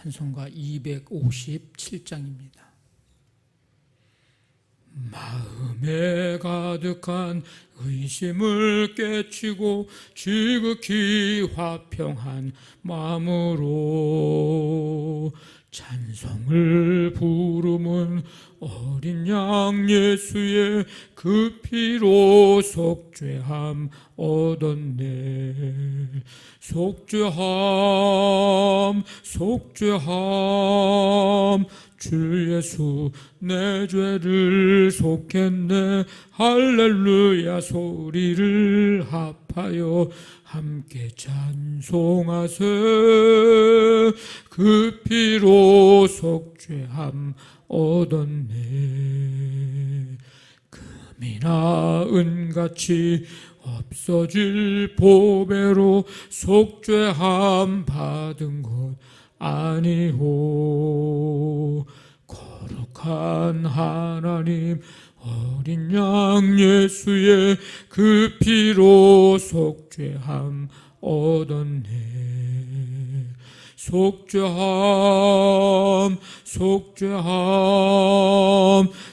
찬송가 257장입니다. 마음에 가득한 의심을 깨치고 지극히 화평한 마음으로 찬송을 부르는 어린 양 예수의 그 피로 속죄함 얻었네. 속죄함 속죄함 주 예수 내 죄를 속했네. 할렐루야 소리를 합하여 함께 찬송하세. 그 피로 속죄함 얻었네. 금이나 은같이 없어질 보배로 속죄함 받은 것 아니오. 거룩한 하나님 어린 양 예수의 그 피로 속죄함 얻었네. 속죄함 속죄함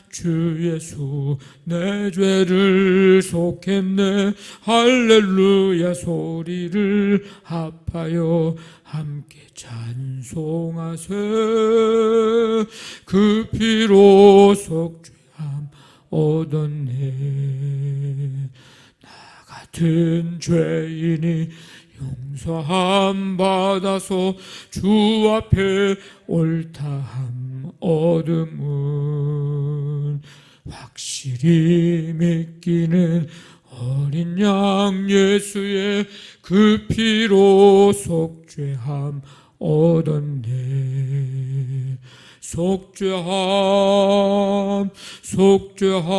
주 예수 내 죄를 속했네. 할렐루야 소리를 합하여 함께 찬송하세. 그 피로 속죄함 얻었네. 나 같은 죄인이 용서함 받아서 주 앞에 옳다함 얻음은 확실히 믿기는 어린 양 예수의 그 피로 속죄함 얻었네. 속죄함 속죄함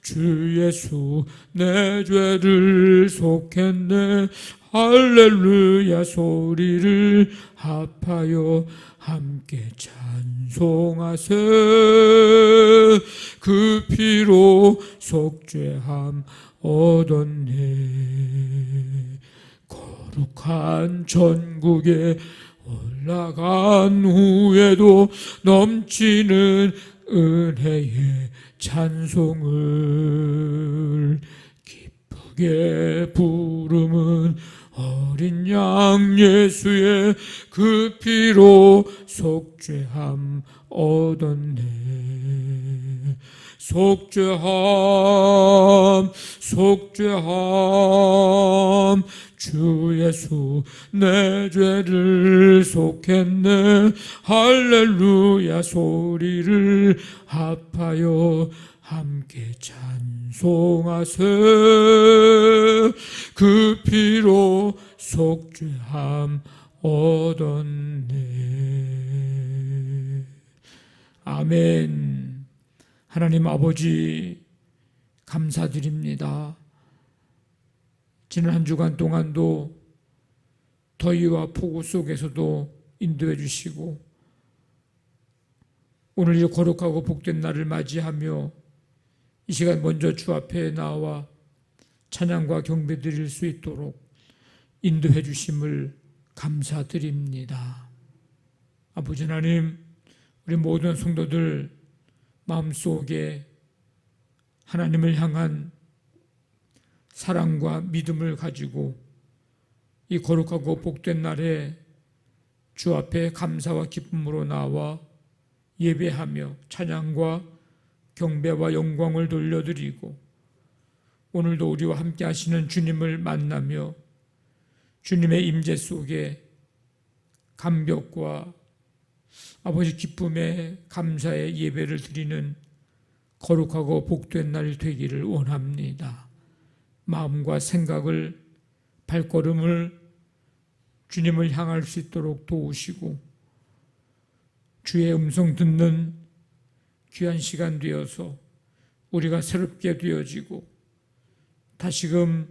주 예수 내 죄를 속했네. 할렐루야 소리를 합하여 함께 찬송하세. 그 피로 속죄함 얻었네. 거룩한 전국에 올라간 후에도 넘치는 은혜의 찬송을 기쁘게 부르는 어린 양 예수의 그 피로 속죄함 얻었네. 속죄함 속죄함 주 예수 내 죄를 속했네. 할렐루야 소리를 합하여 함께 찬송하세. 그 피로 속죄함 얻었네. 아멘. 하나님 아버지 감사드립니다. 지난 한 주간 동안도 더위와 폭우 속에서도 인도해 주시고 오늘 이 거룩하고 복된 날을 맞이하며 이 시간 먼저 주 앞에 나와 찬양과 경배 드릴 수 있도록 인도해 주심을 감사드립니다. 아버지 하나님, 우리 모든 성도들 마음속에 하나님을 향한 사랑과 믿음을 가지고 이 거룩하고 복된 날에 주 앞에 감사와 기쁨으로 나와 예배하며 찬양과 경배와 영광을 돌려드리고 오늘도 우리와 함께 하시는 주님을 만나며 주님의 임재 속에 감격과 아버지 기쁨의 감사의 예배를 드리는 거룩하고 복된 날 되기를 원합니다. 마음과 생각을 발걸음을 주님을 향할 수 있도록 도우시고 주의 음성 듣는 귀한 시간 되어서 우리가 새롭게 되어지고 다시금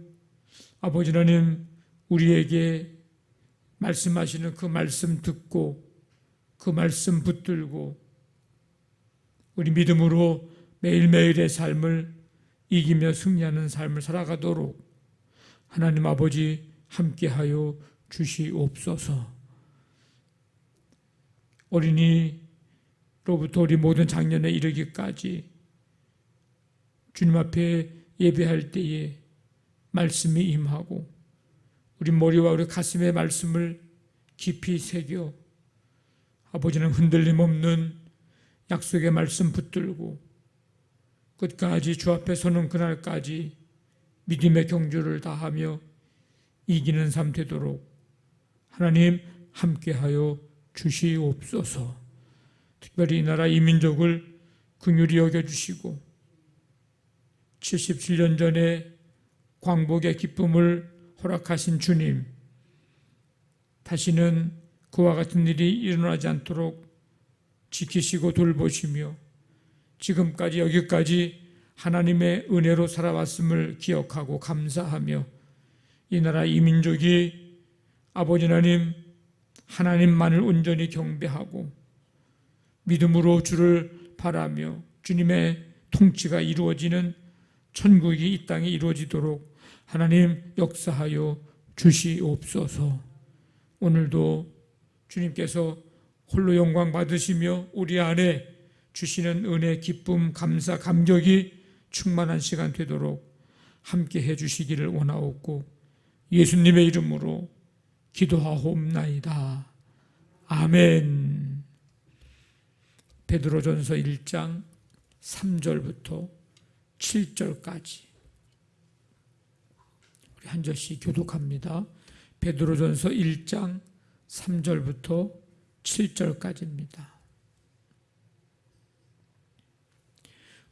아버지 하나님 우리에게 말씀하시는 그 말씀 듣고 그 말씀 붙들고 우리 믿음으로 매일매일의 삶을 이기며 승리하는 삶을 살아가도록 하나님 아버지 함께하여 주시옵소서. 어린이로부터 우리 모든 장년에 이르기까지 주님 앞에 예배할 때에 말씀이 임하고 우리 머리와 우리 가슴에 말씀을 깊이 새겨 아버지는 흔들림 없는 약속의 말씀 붙들고 끝까지 주 앞에 서는 그날까지 믿음의 경주를 다하며 이기는 삶 되도록 하나님 함께하여 주시옵소서. 특별히 이 나라 이 민족을 긍휼히 여겨주시고 77년 전에 광복의 기쁨을 허락하신 주님, 다시는 그와 같은 일이 일어나지 않도록 지키시고 돌보시며 지금까지 여기까지 하나님의 은혜로 살아왔음을 기억하고 감사하며 이 나라 이 민족이 아버지 하나님, 하나님만을 온전히 경배하고 믿음으로 주를 바라며 주님의 통치가 이루어지는 천국이 이 땅에 이루어지도록 하나님 역사하여 주시옵소서. 오늘도 주님께서 홀로 영광 받으시며 우리 안에 주시는 은혜, 기쁨, 감사, 감격이 충만한 시간 되도록 함께 해주시기를 원하옵고 예수님의 이름으로 기도하옵나이다. 아멘. 베드로전서 1장 3절부터 7절까지 우리 한 절씩 교독합니다. 베드로전서 1장 3절부터 7절까지입니다.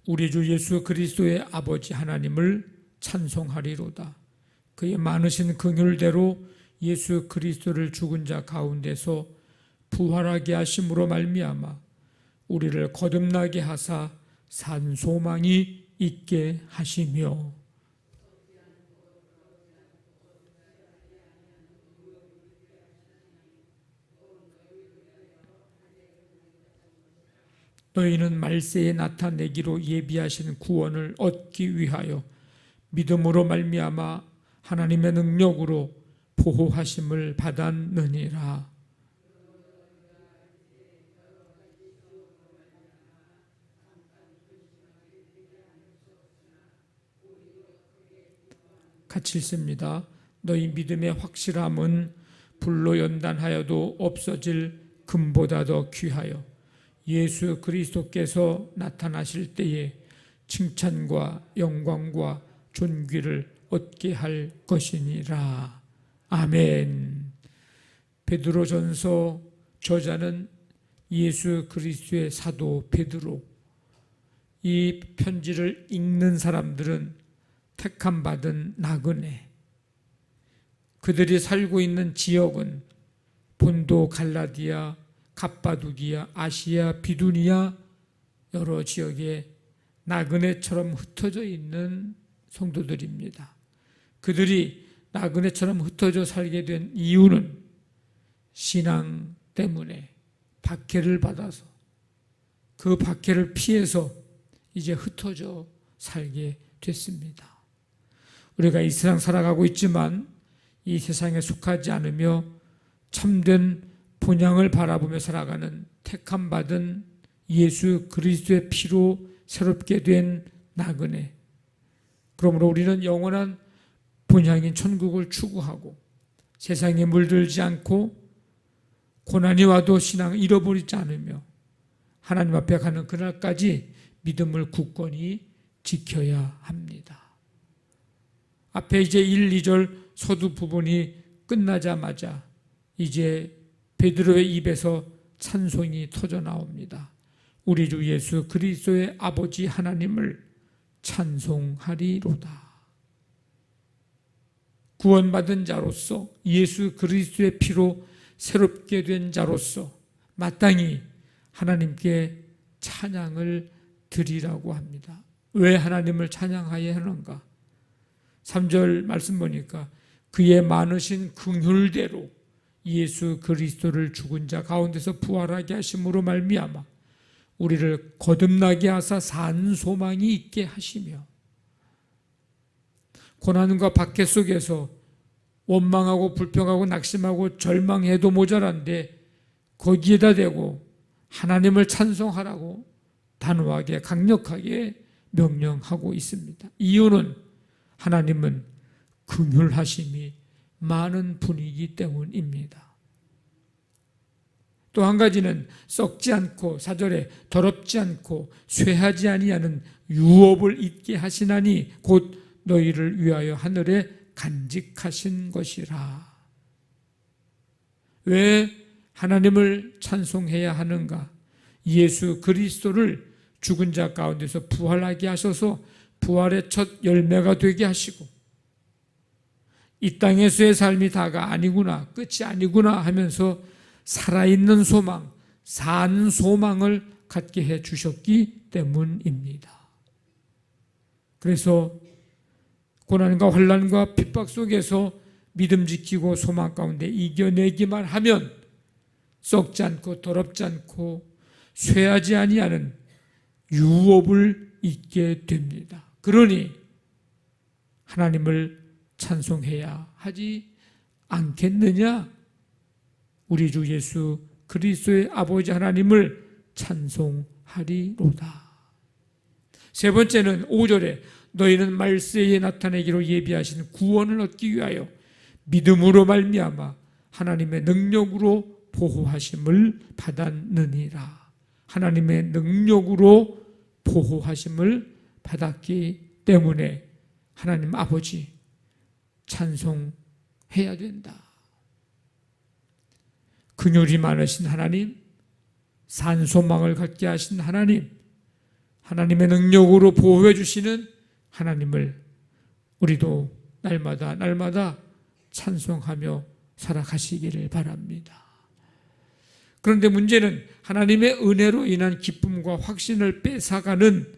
우리 주 예수 그리스도의 아버지 하나님을 찬송하리로다. 그의 많으신 긍휼대로 예수 그리스도를 죽은 자 가운데서 부활하게 하심으로 말미암아 우리를 거듭나게 하사 산 소망이 있게 하시며 너희는 말세에 나타내기로 예비하신 구원을 얻기 위하여 믿음으로 말미암아 하나님의 능력으로 보호하심을 받았느니라. 같이 읽습니다. 너희 믿음의 확실함은 불로 연단하여도 없어질 금보다 더 귀하여 예수 그리스도께서 나타나실 때에 칭찬과 영광과 존귀를 얻게 할 것이니라. 아멘. 베드로전서 저자는 예수 그리스도의 사도 베드로. 이 편지를 읽는 사람들은 택함 받은 나그네. 그들이 살고 있는 지역은 본도, 갈라디아, 갑바두기아, 아시아, 비두니아 여러 지역에 나그네처럼 흩어져 있는 성도들입니다. 그들이 나그네처럼 흩어져 살게 된 이유는 신앙 때문에 박해를 받아서 그 박해를 피해서 이제 흩어져 살게 됐습니다. 우리가 이 세상 살아가고 있지만 이 세상에 속하지 않으며 참된 본향을 바라보며 살아가는 택함받은 예수 그리스도의 피로 새롭게 된 나그네. 그러므로 우리는 영원한 본향인 천국을 추구하고 세상에 물들지 않고 고난이 와도 신앙을 잃어버리지 않으며 하나님 앞에 가는 그날까지 믿음을 굳건히 지켜야 합니다. 앞에 이제 1, 2절 서두 부분이 끝나자마자 이제 베드로의 입에서 찬송이 터져 나옵니다. 우리 주 예수 그리스도의 아버지 하나님을 찬송하리로다. 구원받은 자로서 예수 그리스도의 피로 새롭게 된 자로서 마땅히 하나님께 찬양을 드리라고 합니다. 왜 하나님을 찬양하여야 하는가? 3절 말씀 보니까 그의 많으신 긍휼대로 예수 그리스도를 죽은 자 가운데서 부활하게 하심으로 말미암아 우리를 거듭나게 하사 산 소망이 있게 하시며 고난과 박해 속에서 원망하고 불평하고 낙심하고 절망해도 모자란데 거기에다 대고 하나님을 찬송하라고 단호하게 강력하게 명령하고 있습니다. 이유는 하나님은 긍휼하심이 많은 분이기 때문입니다. 또 한 가지는 썩지 않고 4절에 더럽지 않고 쇠하지 아니하는 유업을 있게 하시나니 곧 너희를 위하여 하늘에 간직하신 것이라. 왜 하나님을 찬송해야 하는가? 예수 그리스도를 죽은 자 가운데서 부활하게 하셔서 부활의 첫 열매가 되게 하시고 이 땅에서의 삶이 다가 아니구나, 끝이 아니구나 하면서 살아있는 소망, 산 소망을 갖게 해 주셨기 때문입니다. 그래서 고난과 환난과 핍박 속에서 믿음 지키고 소망 가운데 이겨내기만 하면 썩지 않고 더럽지 않고 쇠하지 아니하는 유업을 잊게 됩니다. 그러니 하나님을 찬송해야 하지 않겠느냐? 우리 주 예수 그리스도의 아버지 하나님을 찬송하리로다. 세 번째는 5절에 너희는 말세에 나타내기로 예비하신 구원을 얻기 위하여 믿음으로 말미암아 하나님의 능력으로 보호하심을 받았느니라. 하나님의 능력으로 보호하심을 받았기 때문에 하나님 아버지 찬송해야 된다. 긍휼이 많으신 하나님, 산소망을 갖게 하신 하나님, 하나님의 능력으로 보호해 주시는 하나님을 우리도 날마다 찬송하며 살아가시기를 바랍니다. 그런데 문제는 하나님의 은혜로 인한 기쁨과 확신을 뺏어가는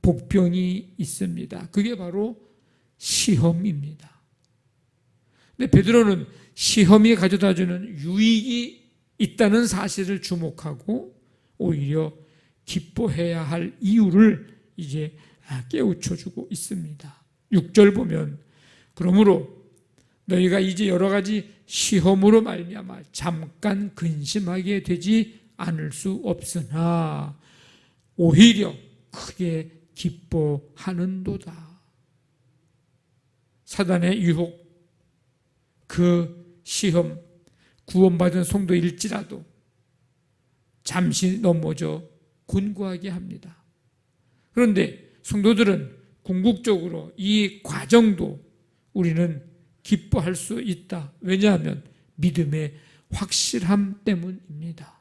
복병이 있습니다. 그게 바로 시험입니다. 근데 베드로는 시험이 가져다주는 유익이 있다는 사실을 주목하고 오히려 기뻐해야 할 이유를 이제 깨우쳐주고 있습니다. 6절 보면 그러므로 너희가 이제 여러 가지 시험으로 말미암아 잠깐 근심하게 되지 않을 수 없으나 오히려 크게 기뻐하는도다. 사단의 유혹, 그 시험, 구원받은 성도일지라도 잠시 넘어져 곤고하게 합니다. 그런데 성도들은 궁극적으로 이 과정도 우리는 기뻐할 수 있다. 왜냐하면 믿음의 확실함 때문입니다.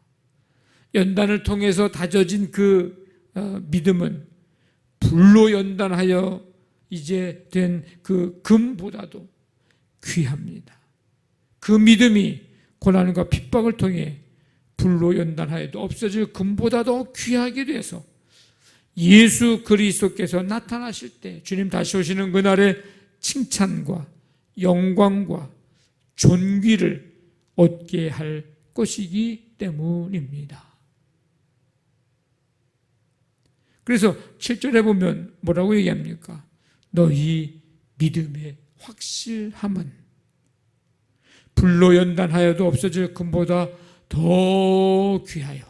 연단을 통해서 다져진 그 믿음은 불로 연단하여 이제 된 그 금보다도 귀합니다. 그 믿음이 고난과 핍박을 통해 불로 연단하여도 없어질 금보다도 귀하게 돼서 예수 그리스도께서 나타나실 때 주님 다시 오시는 그날에 칭찬과 영광과 존귀를 얻게 할 것이기 때문입니다. 그래서 7절에 보면 뭐라고 얘기합니까? 너희 믿음의 확실함은 불로 연단하여도 없어질 금보다 더 귀하여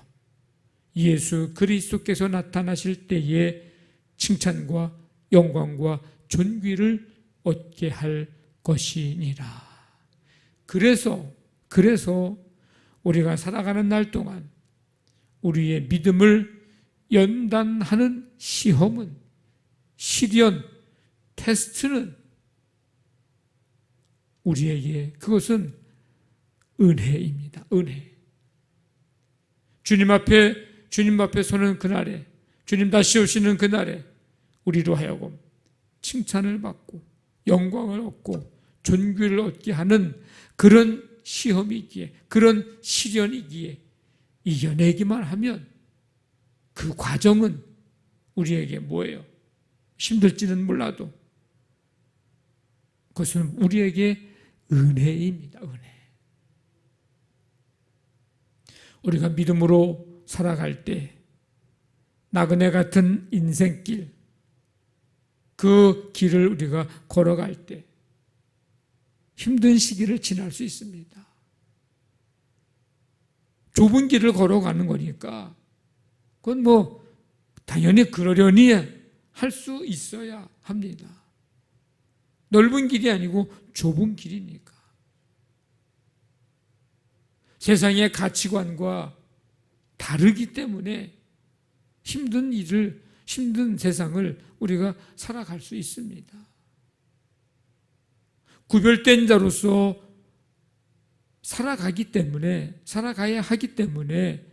예수 그리스도께서 나타나실 때에 칭찬과 영광과 존귀를 얻게 할 것이니라. 그래서 우리가 살아가는 날 동안 우리의 믿음을 연단하는 시험은, 시련, 테스트는 우리에게 그것은 은혜입니다. 은혜. 주님 앞에 서는 그날에, 주님 다시 오시는 그날에 우리로 하여금 칭찬을 받고 영광을 얻고 존귀를 얻게 하는 그런 시험이기에, 그런 시련이기에 이겨내기만 하면 그 과정은 우리에게 뭐예요? 힘들지는 몰라도 그것은 우리에게 은혜입니다. 은혜. 우리가 믿음으로 살아갈 때 나그네 같은 인생길, 그 길을 우리가 걸어갈 때 힘든 시기를 지날 수 있습니다. 좁은 길을 걸어가는 거니까 그건 뭐 당연히 그러려니 할 수 있어야 합니다. 넓은 길이 아니고 좁은 길이니까. 세상의 가치관과 다르기 때문에 힘든 세상을 우리가 살아갈 수 있습니다. 구별된 자로서 살아가야 하기 때문에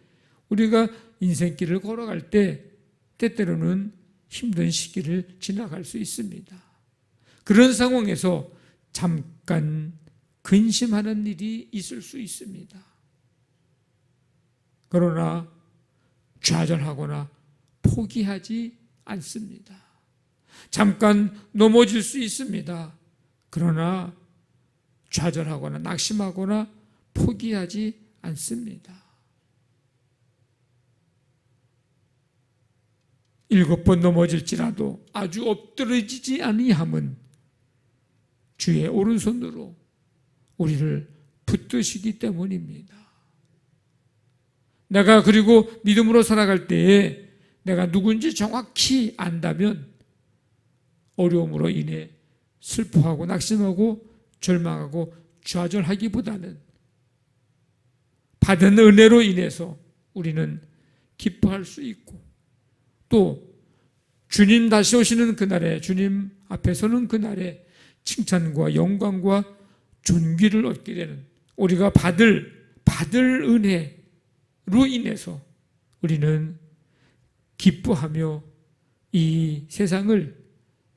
우리가 인생길을 걸어갈 때 때때로는 힘든 시기를 지나갈 수 있습니다. 그런 상황에서 잠깐 근심하는 일이 있을 수 있습니다. 그러나 좌절하거나 포기하지 않습니다. 잠깐 넘어질 수 있습니다. 그러나 좌절하거나 낙심하거나 포기하지 않습니다. 7번 넘어질지라도 아주 엎드러지지 아니함은 주의 오른손으로 우리를 붙드시기 때문입니다. 내가 그리고 믿음으로 살아갈 때에 내가 누군지 정확히 안다면 어려움으로 인해 슬퍼하고 낙심하고 절망하고 좌절하기보다는 받은 은혜로 인해서 우리는 기뻐할 수 있고 또 주님 다시 오시는 그날에 주님 앞에 서는 그날에 칭찬과 영광과 존귀를 얻게 되는 우리가 받을 은혜로 인해서 우리는 기뻐하며 이 세상을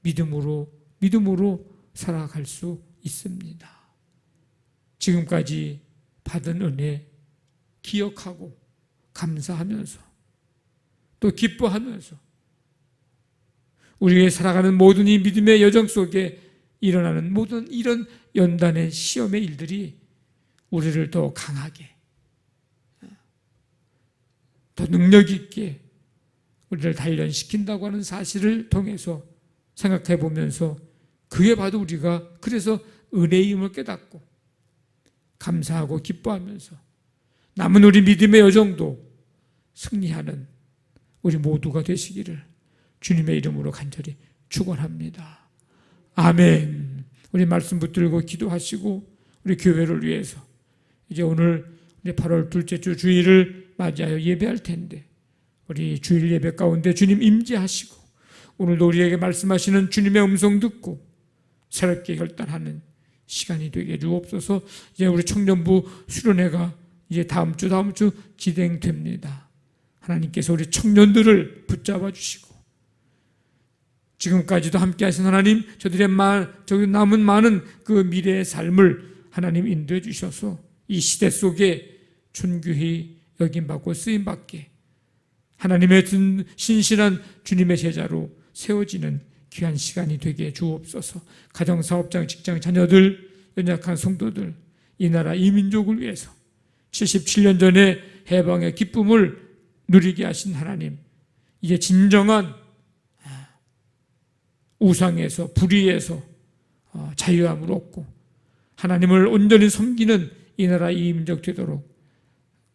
믿음으로 살아갈 수 있습니다. 지금까지 받은 은혜 기억하고 감사하면서 또 기뻐하면서 우리의 살아가는 모든 이 믿음의 여정 속에 일어나는 모든 이런 연단의 시험의 일들이 우리를 더 강하게 더 능력 있게 우리를 단련시킨다고 하는 사실을 통해서 생각해 보면서 그에 봐도 우리가 그래서 은혜의 힘을 깨닫고 감사하고 기뻐하면서 남은 우리 믿음의 여정도 승리하는 우리 모두가 되시기를 주님의 이름으로 간절히 축원합니다. 아멘. 우리 말씀 붙들고 기도하시고 우리 교회를 위해서 이제 오늘 8월 둘째 주 주일을 맞이하여 예배할 텐데 우리 주일 예배 가운데 주님 임재하시고 오늘도 우리에게 말씀하시는 주님의 음성 듣고 새롭게 결단하는 시간이 되게 주옵소서. 이제 우리 청년부 수련회가 이제 다음 주 진행됩니다. 하나님께서 우리 청년들을 붙잡아 주시고 지금까지도 함께 하신 하나님 저들의 남은 많은 그 미래의 삶을 하나님 인도해 주셔서 이 시대 속에 존귀히 여김받고 쓰임받게 하나님의 신실한 주님의 제자로 세워지는 귀한 시간이 되게 주옵소서. 가정사업장 직장 자녀들 연약한 성도들 이 나라 이 민족을 위해서 77년 전에 해방의 기쁨을 누리게 하신 하나님 이제 진정한 우상에서 불의에서 자유함을 얻고 하나님을 온전히 섬기는 이 나라 이 민족 되도록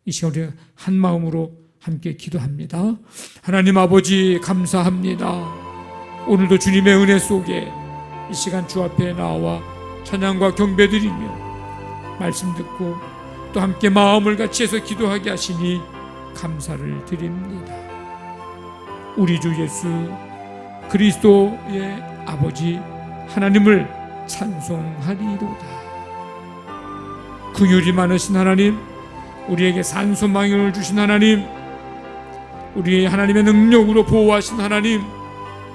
이 시간 우리 한 마음으로 함께 기도합니다. 하나님 아버지 감사합니다. 오늘도 주님의 은혜 속에 이 시간 주 앞에 나와 찬양과 경배드리며 말씀 듣고 또 함께 마음을 같이 해서 기도하게 하시니 감사를 드립니다. 우리 주 예수 그리스도의 아버지 하나님을 찬송하리로다. 긍휼이 많으신 하나님, 우리에게 산소망을 주신 하나님, 우리 하나님의 능력으로 보호하신 하나님,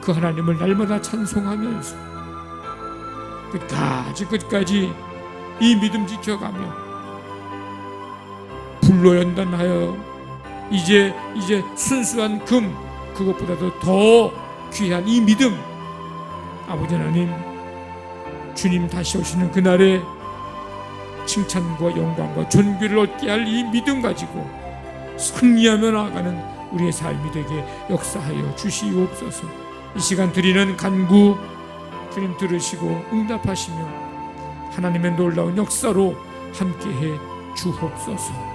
그 하나님을 날마다 찬송하면서 끝까지 이 믿음 지켜가며 불로 연단하여 이제 순수한 금 그것보다도 더 귀한 이 믿음 아버지 하나님 주님 다시 오시는 그날에 칭찬과 영광과 존귀를 얻게 할 이 믿음 가지고 승리하며 나아가는 우리의 삶이 되게 역사하여 주시옵소서. 이 시간 드리는 간구 주님 들으시고 응답하시며 하나님의 놀라운 역사로 함께해 주옵소서.